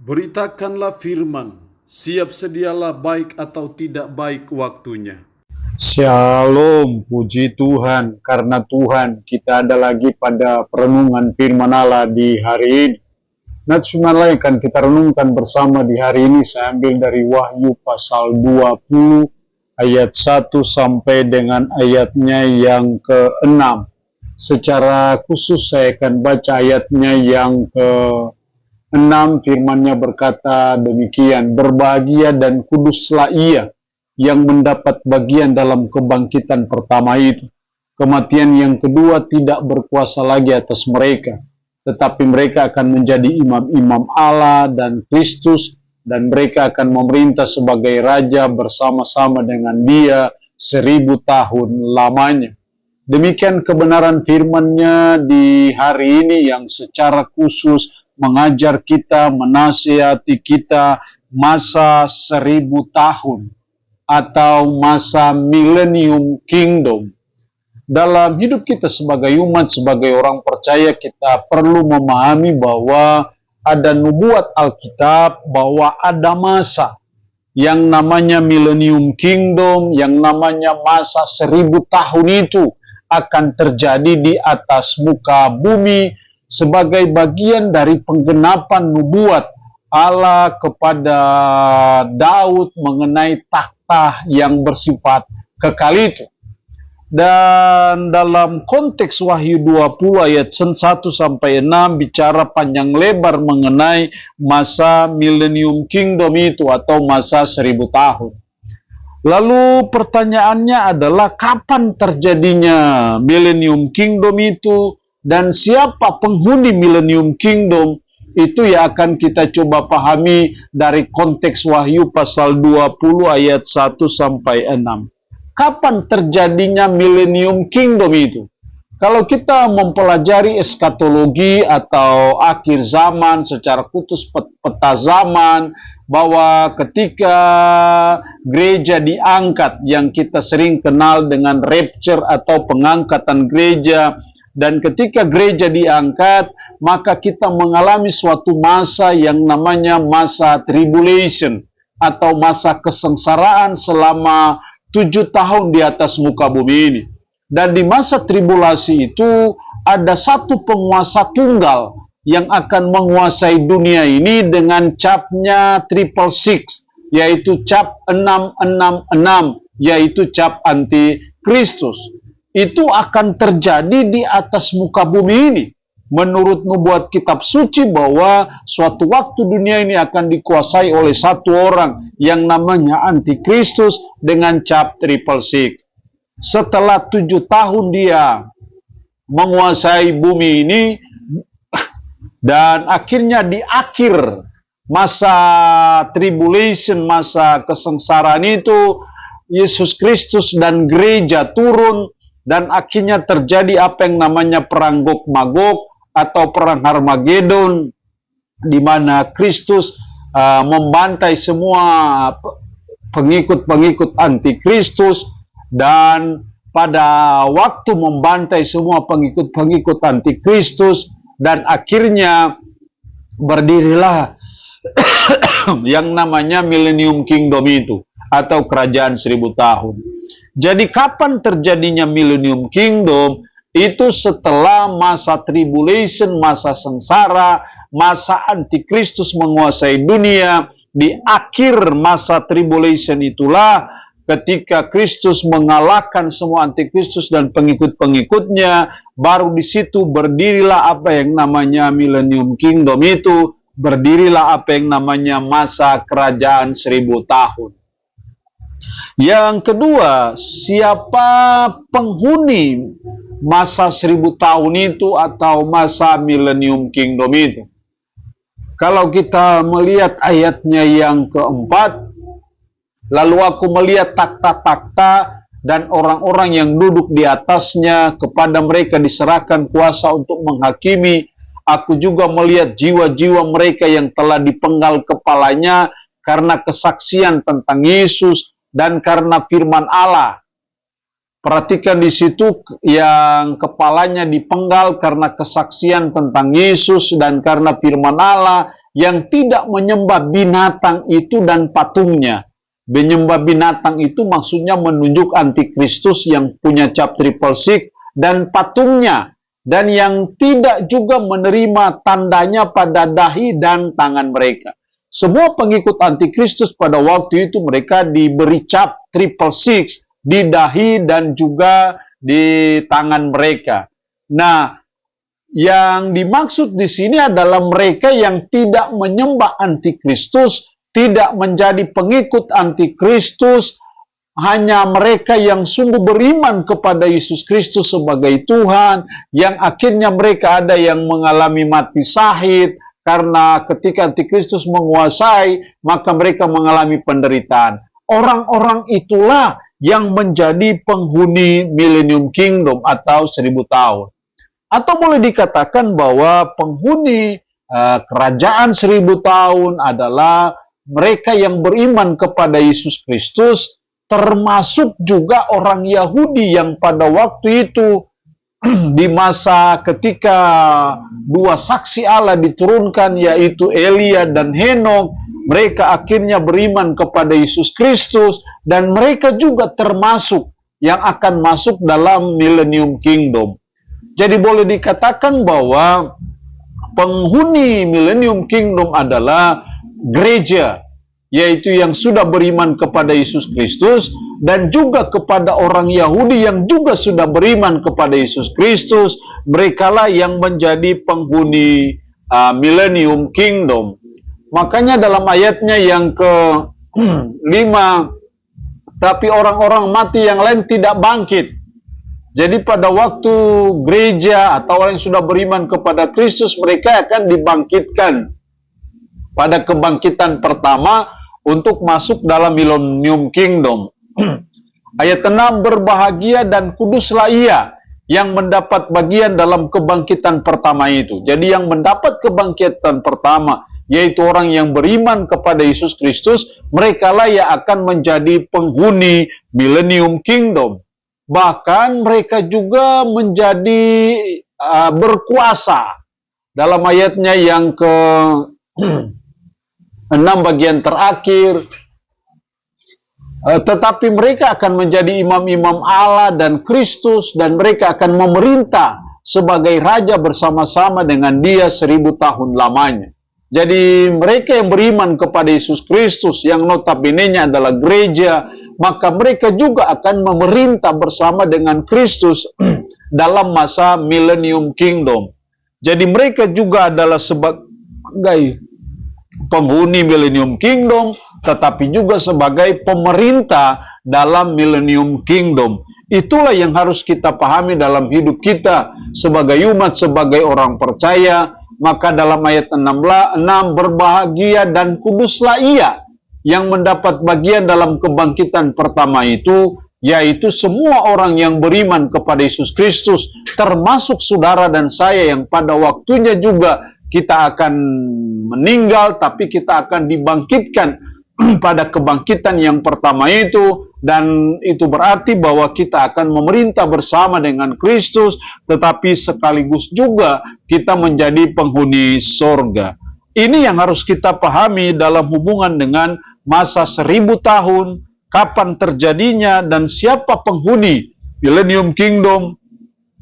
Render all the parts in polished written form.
Beritakanlah firman, siap sedialah baik atau tidak baik waktunya. Shalom, puji Tuhan, karena Tuhan kita ada lagi pada perenungan firman Allah di hari ini. Nats firman Allah yang akan kita renungkan bersama di hari ini saya ambil dari Wahyu pasal 20 ayat 1 sampai dengan ayatnya yang ke-6. Secara khusus saya akan baca ayatnya yang ke-6, firman-Nya berkata demikian, berbahagia dan kuduslah ia yang mendapat bagian dalam kebangkitan pertama itu. Kematian yang kedua tidak berkuasa lagi atas mereka, tetapi mereka akan menjadi imam-imam Allah dan Kristus, dan mereka akan memerintah sebagai raja bersama-sama dengan Dia 1000 tahun lamanya. Demikian kebenaran firman-Nya di hari ini yang secara khusus mengajar kita, menasihati kita masa 1000 tahun atau masa millennium kingdom. Dalam hidup kita sebagai umat, sebagai orang percaya, kita perlu memahami bahwa ada nubuat Alkitab, bahwa ada masa yang namanya millennium kingdom, yang namanya masa 1000 tahun itu akan terjadi di atas muka bumi sebagai bagian dari penggenapan nubuat Allah kepada Daud mengenai takhta yang bersifat kekal itu. Dan dalam konteks Wahyu 20 ayat 1 sampai 6 bicara panjang lebar mengenai masa millennium kingdom itu atau masa 1000 tahun. Lalu pertanyaannya adalah kapan terjadinya millennium kingdom itu dan siapa penghuni millennium kingdom? Itu yang akan kita coba pahami dari konteks Wahyu pasal 20 ayat 1 sampai 6. Kapan terjadinya millennium kingdom itu? Kalau kita mempelajari eskatologi atau akhir zaman secara khusus peta zaman, bahwa ketika gereja diangkat yang kita sering kenal dengan rapture atau pengangkatan gereja, dan ketika gereja diangkat, maka kita mengalami suatu masa yang namanya masa tribulation atau masa kesengsaraan selama 7 tahun di atas muka bumi ini. Dan di masa tribulasi itu ada satu penguasa tunggal yang akan menguasai dunia ini dengan capnya 666, yaitu cap 666, yaitu cap anti Kristus. Itu akan terjadi di atas muka bumi ini. Menurut nubuat kitab suci bahwa suatu waktu dunia ini akan dikuasai oleh satu orang yang namanya Antikristus dengan cap 666. Setelah 7 tahun dia menguasai bumi ini, dan akhirnya di akhir masa tribulation, masa kesengsaraan itu, Yesus Kristus dan gereja turun, dan akhirnya terjadi apa yang namanya perang Gog Magog atau perang Harmagedon, di mana Kristus membantai semua pengikut-pengikut antikristus, dan pada waktu membantai semua pengikut-pengikut antikristus, dan akhirnya berdirilah yang namanya millennium kingdom itu atau kerajaan 1000 tahun. Jadi kapan terjadinya millennium kingdom? Itu setelah masa tribulation, masa sengsara, masa antikristus menguasai dunia. Di akhir masa tribulation itulah ketika Kristus mengalahkan semua antikristus dan pengikut-pengikutnya, baru di situ berdirilah apa yang namanya millennium kingdom itu, berdirilah apa yang namanya masa kerajaan 1000 tahun. Yang kedua, siapa penghuni masa 1000 tahun itu atau masa millennium kingdom itu? Kalau kita melihat ayatnya yang keempat, lalu aku melihat takhta-takhta dan orang-orang yang duduk di atasnya, kepada mereka diserahkan kuasa untuk menghakimi. Aku juga melihat jiwa-jiwa mereka yang telah dipenggal kepalanya karena kesaksian tentang Yesus dan karena firman Allah. Perhatikan di situ, yang kepalanya dipenggal karena kesaksian tentang Yesus dan karena firman Allah, yang tidak menyembah binatang itu dan patungnya. Menyembah binatang itu maksudnya menunjuk antikristus yang punya cap triple six dan patungnya, dan yang tidak juga menerima tandanya pada dahi dan tangan mereka. Semua pengikut antikristus pada waktu itu mereka diberi cap triple six di dahi dan juga di tangan mereka. Nah, yang dimaksud di sini adalah mereka yang tidak menyembah antikristus, tidak menjadi pengikut antikristus, hanya mereka yang sungguh beriman kepada Yesus Kristus sebagai Tuhan, yang akhirnya mereka ada yang mengalami mati syahid, karena ketika antikristus menguasai, maka mereka mengalami penderitaan. Orang-orang itulah yang menjadi penghuni Millennium Kingdom atau 1000 tahun. Atau boleh dikatakan bahwa penghuni kerajaan 1000 tahun adalah mereka yang beriman kepada Yesus Kristus, termasuk juga orang Yahudi yang pada waktu itu di masa ketika dua saksi Allah diturunkan, yaitu Elia dan Henok, mereka akhirnya beriman kepada Yesus Kristus, dan mereka juga termasuk yang akan masuk dalam Millennium Kingdom. Jadi boleh dikatakan bahwa penghuni Millennium Kingdom adalah gereja, yaitu yang sudah beriman kepada Yesus Kristus, dan juga kepada orang Yahudi yang juga sudah beriman kepada Yesus Kristus. Merekalah yang menjadi penghuni Millennium Kingdom. Makanya dalam ayatnya yang ke-5, tapi orang-orang mati yang lain tidak bangkit. Jadi pada waktu gereja atau orang yang sudah beriman kepada Kristus, mereka akan dibangkitkan pada kebangkitan pertama untuk masuk dalam Millennium Kingdom. Ayat 6, berbahagia dan kuduslah ia yang mendapat bagian dalam kebangkitan pertama itu. Jadi yang mendapat kebangkitan pertama, yaitu orang yang beriman kepada Yesus Kristus, merekalah yang akan menjadi penghuni Millennium Kingdom. Bahkan mereka juga menjadi berkuasa. Dalam ayatnya yang ke-6 bagian terakhir, tetapi mereka akan menjadi imam-imam Allah dan Kristus, dan mereka akan memerintah sebagai raja bersama-sama dengan Dia 1000 tahun lamanya. Jadi mereka yang beriman kepada Yesus Kristus, yang notabene-nya adalah gereja, maka mereka juga akan memerintah bersama dengan Kristus dalam masa Millennium Kingdom. Jadi mereka juga adalah sebagai penghuni Millennium Kingdom, tetapi juga sebagai pemerintah dalam Millennium Kingdom. Itulah yang harus kita pahami dalam hidup kita sebagai umat, sebagai orang percaya. Maka dalam ayat 6, berbahagia dan kuduslah ia yang mendapat bagian dalam kebangkitan pertama itu, yaitu semua orang yang beriman kepada Yesus Kristus, termasuk saudara dan saya yang pada waktunya juga kita akan meninggal, tapi kita akan dibangkitkan pada kebangkitan yang pertama itu, dan itu berarti bahwa kita akan memerintah bersama dengan Kristus, tetapi sekaligus juga kita menjadi penghuni sorga. Ini yang harus kita pahami dalam hubungan dengan masa 1000 tahun, kapan terjadinya, dan siapa penghuni Millennium Kingdom.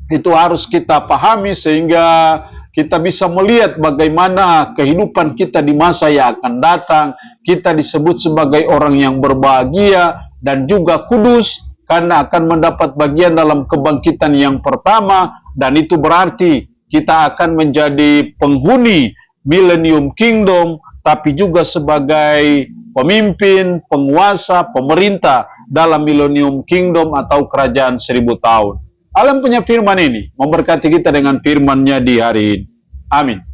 Itu harus kita pahami sehingga kita bisa melihat bagaimana kehidupan kita di masa yang akan datang. Kita disebut sebagai orang yang berbahagia dan juga kudus, karena akan mendapat bagian dalam kebangkitan yang pertama, dan itu berarti kita akan menjadi penghuni Millennium Kingdom, tapi juga sebagai pemimpin, penguasa, pemerintah dalam Millennium Kingdom atau kerajaan 1000 tahun. Allah punya firman ini, memberkati kita dengan firman-Nya di hari ini. Amin.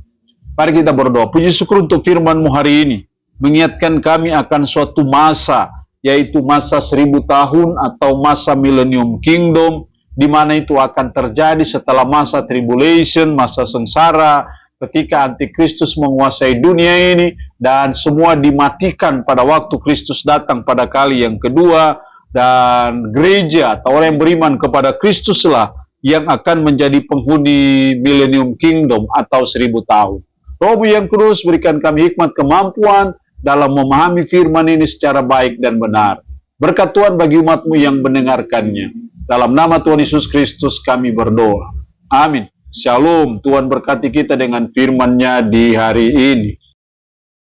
Mari kita berdoa. Puji syukur untuk firman-Mu hari ini, mengingatkan kami akan suatu masa, yaitu masa 1000 tahun atau masa Millennium Kingdom, di mana itu akan terjadi setelah masa tribulation, masa sengsara, ketika antikristus menguasai dunia ini, dan semua dimatikan pada waktu Kristus datang pada kali yang kedua, dan gereja atau orang yang beriman kepada Kristuslah yang akan menjadi penghuni Millennium Kingdom atau 1000 tahun. Roh yang kudus, berikan kami hikmat kemampuan dalam memahami firman ini secara baik dan benar. Berkat Tuhan bagi umat-Mu yang mendengarkannya. Dalam nama Tuhan Yesus Kristus kami berdoa. Amin. Shalom. Tuhan berkati kita dengan firman-Nya di hari ini.